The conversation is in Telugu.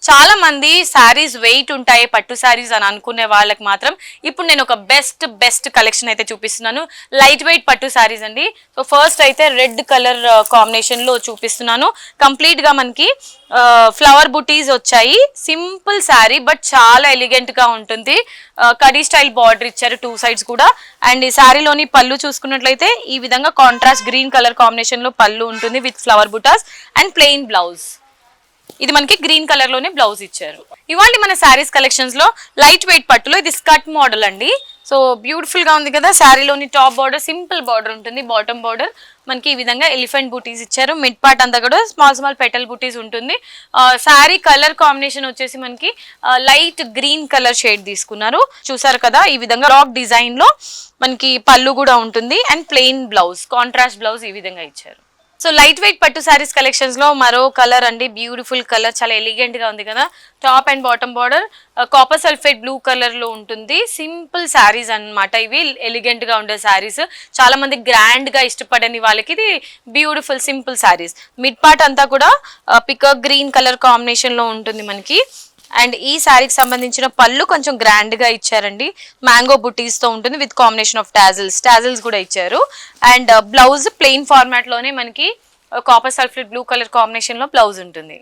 చాలా మంది శారీస్ వెయిట్ ఉంటాయి పట్టు శారీస్ అని అనుకునే వాళ్ళకి మాత్రం ఇప్పుడు నేను ఒక బెస్ట్ కలెక్షన్ అయితే చూపిస్తున్నాను. లైట్ వెయిట్ పట్టు శారీస్ అండి. సో ఫస్ట్ అయితే రెడ్ కలర్ కాంబినేషన్ లో చూపిస్తున్నాను. కంప్లీట్ గా మనకి ఫ్లవర్ బుటీస్ వచ్చాయి. సింపుల్ శారీ బట్ చాలా ఎలిగెంట్ గా ఉంటుంది. కడీ స్టైల్ బార్డర్ ఇచ్చారు 2 సైడ్స్ కూడా. అండ్ ఈ శారీలోని పళ్ళు చూసుకున్నట్లయితే ఈ విధంగా కాంట్రాస్ట్ గ్రీన్ కలర్ కాంబినేషన్ లో పళ్ళు ఉంటుంది విత్ ఫ్లవర్ బుటాస్ అండ్ ప్లెయిన్ బ్లౌజ్. ఇది మనకి గ్రీన్ కలర్ లోనే బ్లౌజ్ ఇచ్చారు. ఇవాళ మన శారీస్ కలెక్షన్స్ లో లైట్ వెయిట్ పట్టులో ఇది స్కర్ట్ మోడల్ అండి. సో బ్యూటిఫుల్ గా ఉంది కదా. శారీలోని టాప్ బార్డర్ సింపుల్ బార్డర్ ఉంటుంది. బాటమ్ బార్డర్ మనకి ఈ విధంగా ఎలిఫెంట్ బూటీస్ ఇచ్చారు. మిడ్ పార్ట్ అంతా కూడా స్మాల్ పెటల్ బూటీస్ ఉంటుంది. శారీ కలర్ కాంబినేషన్ వచ్చేసి మనకి లైట్ గ్రీన్ కలర్ షేడ్ తీసుకున్నారు. చూసారు కదా ఈ విధంగా లాక్ డిజైన్ లో మనకి పళ్ళు కూడా ఉంటుంది and plain blouse contrast blouse ఈ విధంగా ఇచ్చారు. సో లైట్ వెయిట్ పట్టు శారీస్ కలెక్షన్స్ లో మరో కలర్ అండి. బ్యూటిఫుల్ కలర్, చాలా ఎలిగెంట్ గా ఉంది కదా. Top and bottom border copper sulphate blue colour లో ఉంటుంది. సింపుల్ శారీస్ అన్నమాట. ఇవి ఎలిగెంట్ గా ఉండే శారీస్. చాలా మంది గ్రాండ్ గా ఇష్టపడని వాళ్ళకి ఇది beautiful simple saris. Mid part అంతా కూడా పికాక్ గ్రీన్ కలర్ కాంబినేషన్ లో ఉంటుంది మనకి. అండ్ ఈ శారీకి సంబంధించిన పళ్ళు కొంచెం గ్రాండ్ గా ఇచ్చారండి. మ్యాంగో బుటీస్ తో ఉంటుంది విత్ కాంబినేషన్ ఆఫ్ టాజిల్స్ కూడా ఇచ్చారు. అండ్ బ్లౌజ్ ప్లెయిన్ ఫార్మాట్ లోనే మనకి copper sulphate blue colour combination లో బ్లౌజ్ ఉంటుంది.